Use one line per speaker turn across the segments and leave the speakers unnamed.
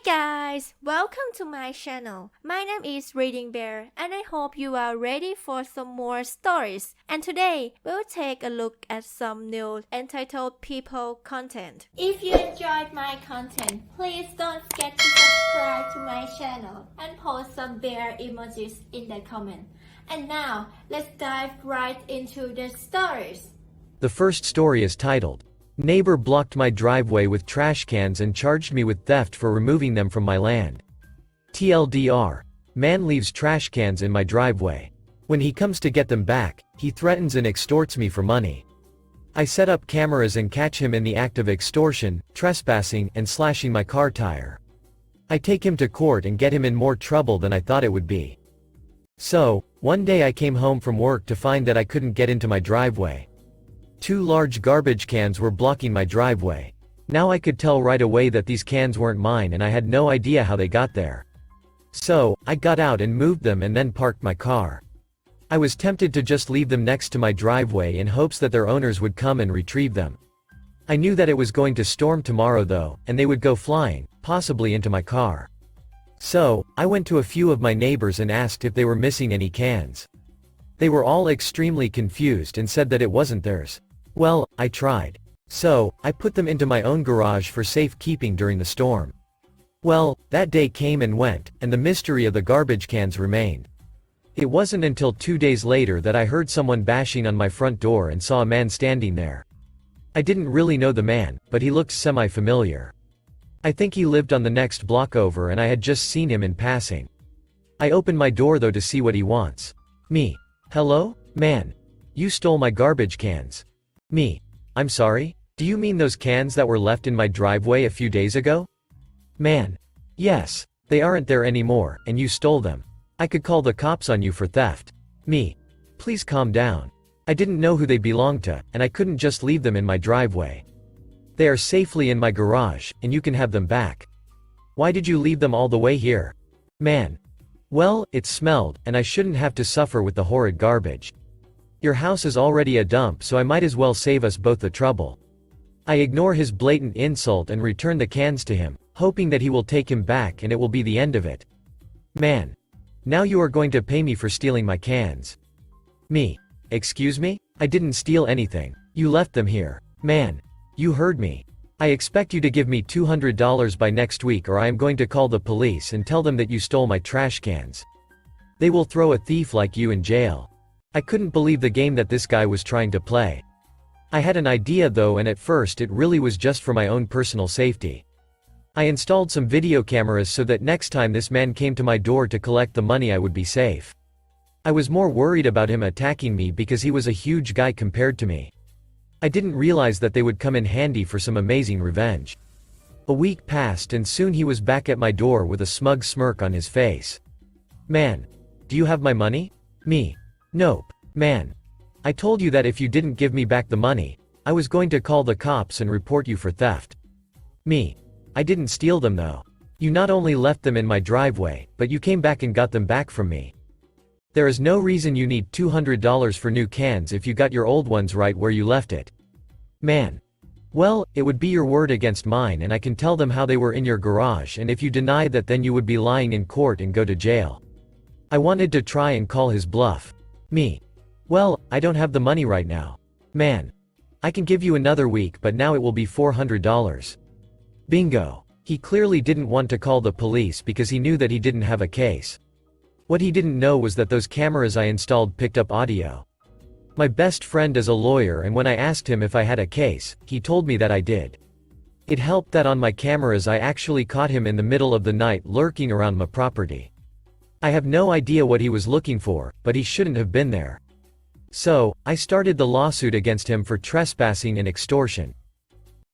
guys, welcome to my channel. My name is ReadingBear and I hope you are ready for some more stories. And today, we'll take a look at some new entitled people content. If you enjoyed my content, please don't forget to subscribe to my channel and post some bear emojis in the comment. And now, let's dive right into the stories.
The first story is titled, "Neighbor blocked my driveway with trash cans and charged me with theft for removing them from my land." TLDR. Man leaves trash cans in my driveway. When he comes to get them back, he threatens and extorts me for money. I set up cameras and catch him in the act of extortion, trespassing, and slashing my car tire. I take him to court and get him in more trouble than I thought it would be. So, one day I came home from work to find that I couldn't get into my driveway. Two large garbage cans were blocking my driveway. Now I could tell right away that these cans weren't mine and I had no idea how they got there. So, I got out and moved them and then parked my car. I was tempted to just leave them next to my driveway in hopes that their owners would come and retrieve them. I knew that it was going to storm tomorrow though, and they would go flying, possibly into my car. So, I went to a few of my neighbors and asked if they were missing any cans. They were all extremely confused and said that it wasn't theirs. Well, I tried. So, I put them into my own garage for safekeeping during the storm. Well, that day came and went, and the mystery of the garbage cans remained. It wasn't until 2 days later that I heard someone bashing on my front door and saw a man standing there. I didn't really know the man, but he looked semi-familiar. I think he lived on the next block over and I had just seen him in passing. I opened my door though to see what he wants. Me. Hello? Man. You stole my garbage cans. Me. I'm sorry? Do you mean those cans that were left in my driveway a few days ago? Man. Yes. They aren't there anymore, and you stole them. I could call the cops on you for theft. Me. Please calm down. I didn't know who they belonged to, and I couldn't just leave them in my driveway. They are safely in my garage, and you can have them back. Why did you leave them all the way here? Man. Well, it smelled, and I shouldn't have to suffer with the horrid garbage. Your house is already a dump, so I might as well save us both the trouble. I ignore his blatant insult and return the cans to him, hoping that he will take him back and it will be the end of it. Man. Now you are going to pay me for stealing my cans. Me. Excuse me? I didn't steal anything. You left them here. Man. You heard me. I expect you to give me $200 by next week or I am going to call the police and tell them that you stole my trash cans. They will throw a thief like you in jail. I couldn't believe the game that this guy was trying to play. I had an idea though, and at first it really was just for my own personal safety. I installed some video cameras so that next time this man came to my door to collect the money I would be safe. I was more worried about him attacking me because he was a huge guy compared to me. I didn't realize that they would come in handy for some amazing revenge. A week passed and soon he was back at my door with a smug smirk on his face. Man. Do you have my money? Me. Nope. Man. I told you that if you didn't give me back the money, I was going to call the cops and report you for theft. Me. I didn't steal them though. You not only left them in my driveway, but you came back and got them back from me. There is no reason you need $200 for new cans if you got your old ones right where you left it. Man. Well, it would be your word against mine and I can tell them how they were in your garage, and if you deny that then you would be lying in court and go to jail. I wanted to try and call his bluff. Me. Well, I don't have the money right now. Man. I can give you another week but now it will be $400. Bingo. He clearly didn't want to call the police because he knew that he didn't have a case. What he didn't know was that those cameras I installed picked up audio. My best friend is a lawyer and when I asked him if I had a case, he told me that I did. It helped that on my cameras I actually caught him in the middle of the night lurking around my property. I have no idea what he was looking for, but he shouldn't have been there. So, I started the lawsuit against him for trespassing and extortion.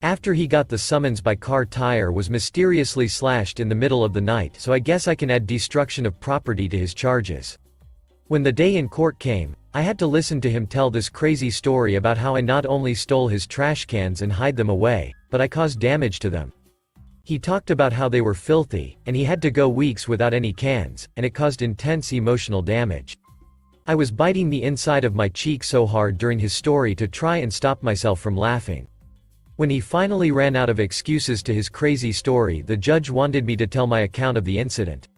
After he got the summons, my car tire was mysteriously slashed in the middle of the night, so I guess I can add destruction of property to his charges. When the day in court came, I had to listen to him tell this crazy story about how I not only stole his trash cans and hide them away, but I caused damage to them. He talked about how they were filthy, and he had to go weeks without any cans, and it caused intense emotional damage. I was biting the inside of my cheek so hard during his story to try and stop myself from laughing. When he finally ran out of excuses to his crazy story, the judge wanted me to tell my account of the incident.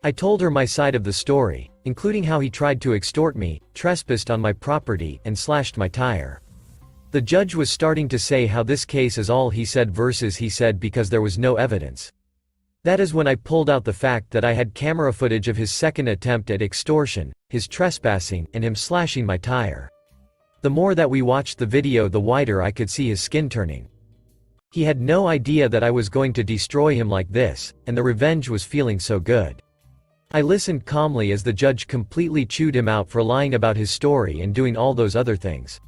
I told her my side of the story, including how he tried to extort me, trespassed on my property, and slashed my tire. The judge was starting to say how this case is all he said versus he said because there was no evidence. That is when I pulled out the fact that I had camera footage of his second attempt at extortion, his trespassing, and him slashing my tire. The more that we watched the video, the whiter I could see his skin turning. He had no idea that I was going to destroy him like this, and the revenge was feeling so good. I listened calmly as the judge completely chewed him out for lying about his story and doing all those other things.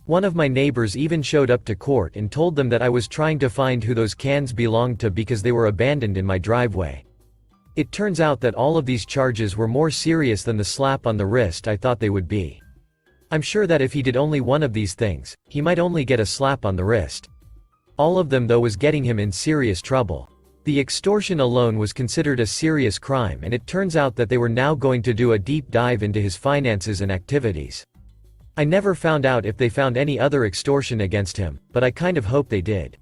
One of my neighbors even showed up to court and told them that I was trying to find who those cans belonged to because they were abandoned in my driveway. It turns out that all of these charges were more serious than the slap on the wrist I thought they would be. I'm sure that if he did only one of these things, he might only get a slap on the wrist. All of them though was getting him in serious trouble. The extortion alone was considered a serious crime, and it turns out that they were now going to do a deep dive into his finances and activities. I never found out if they found any other extortion against him, but I kind of hope they did.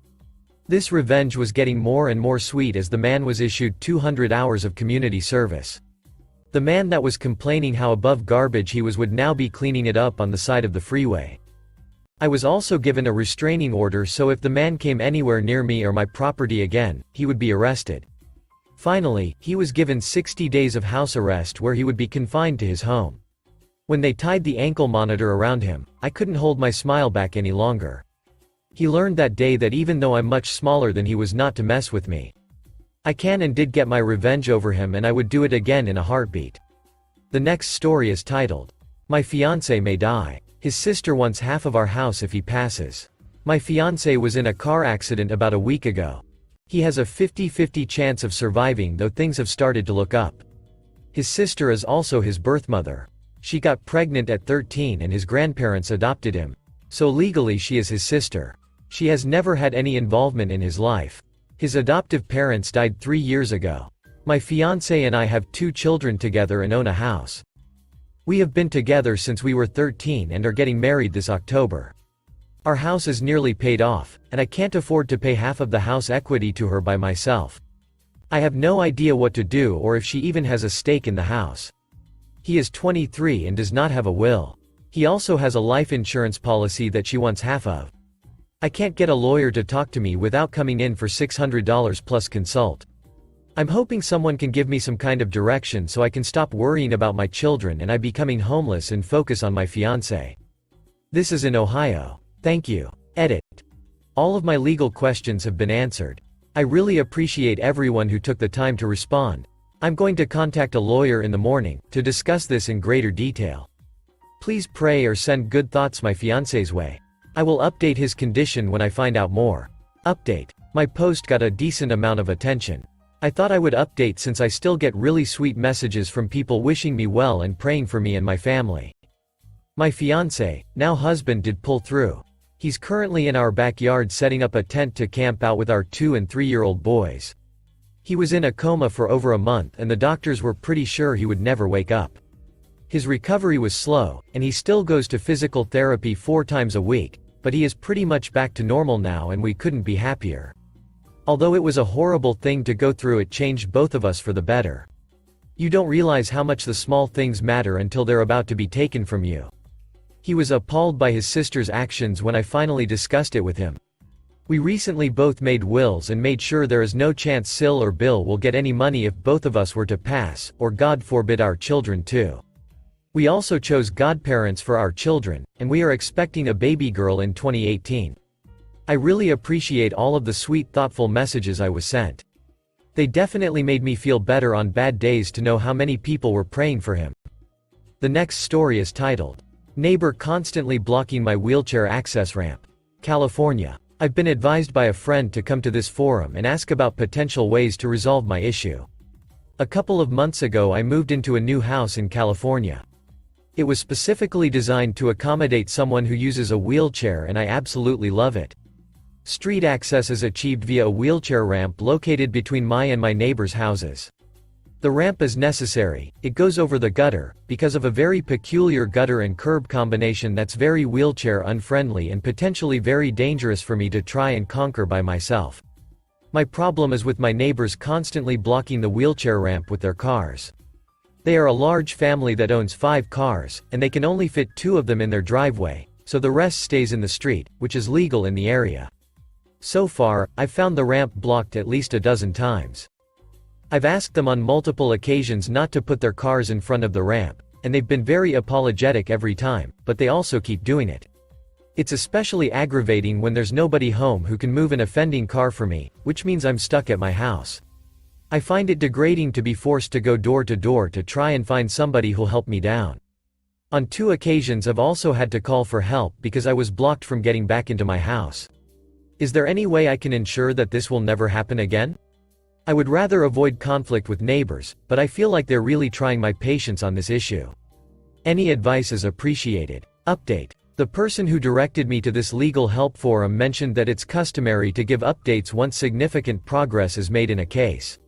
This revenge was getting more and more sweet as the man was issued 200 hours of community service. The man that was complaining how above garbage he was would now be cleaning it up on the side of the freeway. I was also given a restraining order, so if the man came anywhere near me or my property again, he would be arrested. Finally, he was given 60 days of house arrest where he would be confined to his home. When they tied the ankle monitor around him, I couldn't hold my smile back any longer. He learned that day that even though I'm much smaller than he was, not to mess with me. I can and did get my revenge over him, and I would do it again in a heartbeat. The next story is titled, My Fiancé May Die. His sister wants half of our house if he passes. My fiancé was in a car accident about a week ago. He has a 50-50 chance of surviving, though things have started to look up. His sister is also his birth mother. She got pregnant at 13 and his grandparents adopted him. So legally she is his sister. She has never had any involvement in his life. His adoptive parents died 3 years ago. My fiancé and I have 2 children together and own a house. We have been together since we were 13 and are getting married this October. Our house is nearly paid off, and I can't afford to pay half of the house equity to her by myself. I have no idea what to do or if she even has a stake in the house. He is 23 and does not have a will. He also has a life insurance policy that she wants half of. I can't get a lawyer to talk to me without coming in for $600 plus consult. I'm hoping someone can give me some kind of direction so I can stop worrying about my children and I becoming homeless and focus on my fiancé. This is in Ohio. Thank you. Edit. All of my legal questions have been answered. I really appreciate everyone who took the time to respond. I'm going to contact a lawyer in the morning to discuss this in greater detail. Please pray or send good thoughts my fiancé's way. I will update his condition when I find out more. Update. My post got a decent amount of attention. I thought I would update since I still get really sweet messages from people wishing me well and praying for me and my family. My fiancé, now husband, did pull through. He's currently in our backyard setting up a tent to camp out with our 2- and 3-year-old boys. He was in a coma for over a month and the doctors were pretty sure he would never wake up. His recovery was slow, and he still goes to physical therapy 4 times a week, but he is pretty much back to normal now and we couldn't be happier. Although it was a horrible thing to go through, it changed both of us for the better. You don't realize how much the small things matter until they're about to be taken from you. He was appalled by his sister's actions when I finally discussed it with him. We recently both made wills and made sure there is no chance Sil or Bill will get any money if both of us were to pass, or God forbid our children too. We also chose godparents for our children, and we are expecting a baby girl in 2018. I really appreciate all of the sweet, thoughtful messages I was sent. They definitely made me feel better on bad days to know how many people were praying for him. The next story is titled, Neighbor Constantly Blocking My Wheelchair Access Ramp. California. I've been advised by a friend to come to this forum and ask about potential ways to resolve my issue. A couple of months ago I moved into a new house in California. It was specifically designed to accommodate someone who uses a wheelchair and I absolutely love it. Street access is achieved via a wheelchair ramp located between my and my neighbor's houses. The ramp is necessary, it goes over the gutter, because of a very peculiar gutter and curb combination that's very wheelchair unfriendly and potentially very dangerous for me to try and conquer by myself. My problem is with my neighbors constantly blocking the wheelchair ramp with their cars. They are a large family that owns 5 cars, and they can only fit 2 of them in their driveway, so the rest stays in the street, which is legal in the area. So far, I've found the ramp blocked at least a dozen times. I've asked them on multiple occasions not to put their cars in front of the ramp, and they've been very apologetic every time, but they also keep doing it. It's especially aggravating when there's nobody home who can move an offending car for me, which means I'm stuck at my house. I find it degrading to be forced to go door to door to try and find somebody who'll help me down. On 2 occasions I've also had to call for help because I was blocked from getting back into my house. Is there any way I can ensure that this will never happen again? I would rather avoid conflict with neighbors, but I feel like they're really trying my patience on this issue. Any advice is appreciated. Update. The person who directed me to this legal help forum mentioned that it's customary to give updates once significant progress is made in a case.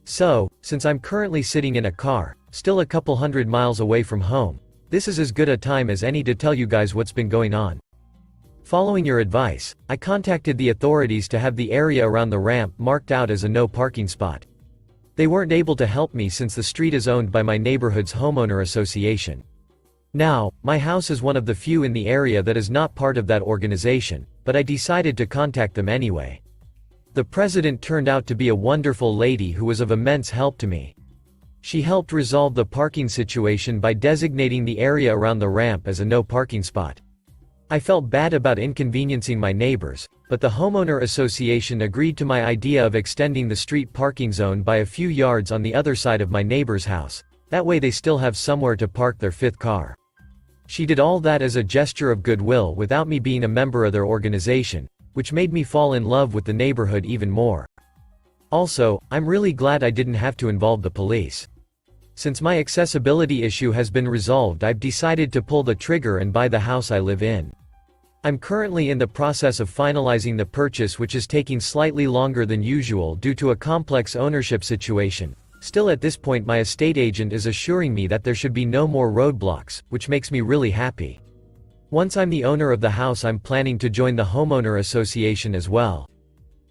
So, since I'm currently sitting in a car, still a couple hundred miles away from home, this is as good a time as any to tell you guys what's been going on. Following your advice, I contacted the authorities to have the area around the ramp marked out as a no parking spot. They weren't able to help me since the street is owned by my neighborhood's homeowner association. Now, my house is one of the few in the area that is not part of that organization, but I decided to contact them anyway. The president turned out to be a wonderful lady who was of immense help to me. She helped resolve the parking situation by designating the area around the ramp as a no parking spot. I felt bad about inconveniencing my neighbors, but the homeowner association agreed to my idea of extending the street parking zone by a few yards on the other side of my neighbor's house. That way they still have somewhere to park their 5th car. She did all that as a gesture of goodwill without me being a member of their organization, which made me fall in love with the neighborhood even more. Also, I'm really glad I didn't have to involve the police. Since my accessibility issue has been resolved, I've decided to pull the trigger and buy the house I live in. I'm currently in the process of finalizing the purchase, which is taking slightly longer than usual due to a complex ownership situation. Still, at this point my estate agent is assuring me that there should be no more roadblocks, which makes me really happy. Once I'm the owner of the house, I'm planning to join the homeowner association as well.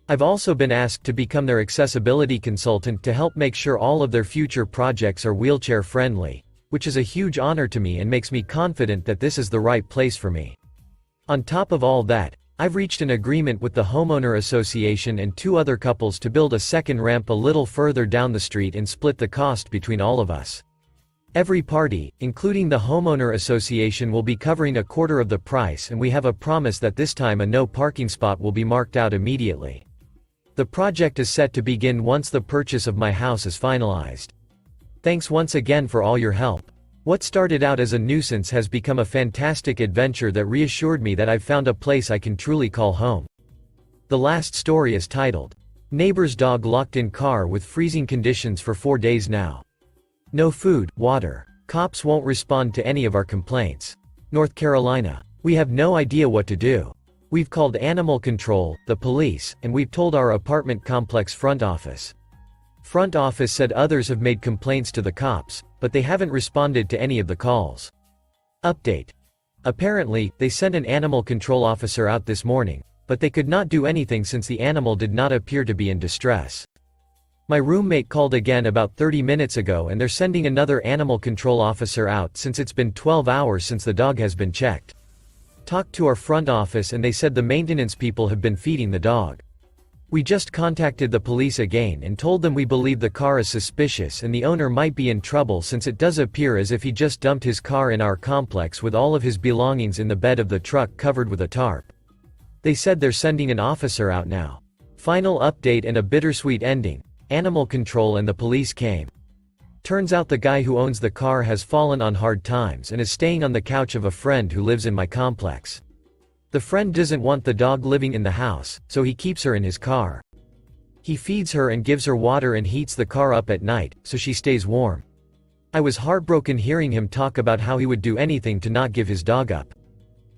I've also been asked to become their accessibility consultant to help make sure all of their future projects are wheelchair friendly, which is a huge honor to me and makes me confident that this is the right place for me. On top of all that, I've reached an agreement with the homeowner association and 2 other couples to build a second ramp a little further down the street and split the cost between all of us. Every party, including the homeowner association, will be covering a quarter of the price, and we have a promise that this time a no parking spot will be marked out immediately. The project is set to begin once the purchase of my house is finalized. Thanks once again for all your help. What started out as a nuisance has become a fantastic adventure that reassured me that I've found a place I can truly call home. The last story is titled, Neighbor's Dog Locked in Car with Freezing Conditions for 4 Days Now. No food, water. Cops won't respond to any of our complaints. North Carolina. We have no idea what to do. We've called animal control, the police, and we've told our apartment complex front office. Front office said others have made complaints to the cops, but they haven't responded to any of the calls. Update. Apparently, they sent an animal control officer out this morning, but they could not do anything since the animal did not appear to be in distress. My roommate called again about 30 minutes ago and they're sending another animal control officer out since it's been 12 hours since the dog has been checked. Talked to our front office and they said the maintenance people have been feeding the dog. We just contacted the police again and told them we believe the car is suspicious and the owner might be in trouble since it does appear as if he just dumped his car in our complex with all of his belongings in the bed of the truck covered with a tarp. They said they're sending an officer out now. Final update and a bittersweet ending. Animal control and the police came. Turns out the guy who owns the car has fallen on hard times and is staying on the couch of a friend who lives in my complex. The friend doesn't want the dog living in the house, so he keeps her in his car. He feeds her and gives her water and heats the car up at night, so she stays warm. I was heartbroken hearing him talk about how he would do anything to not give his dog up.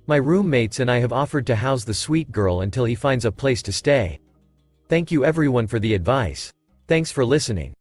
My roommates and I have offered to house the sweet girl until he finds a place to stay. Thank you everyone for the advice. Thanks for listening.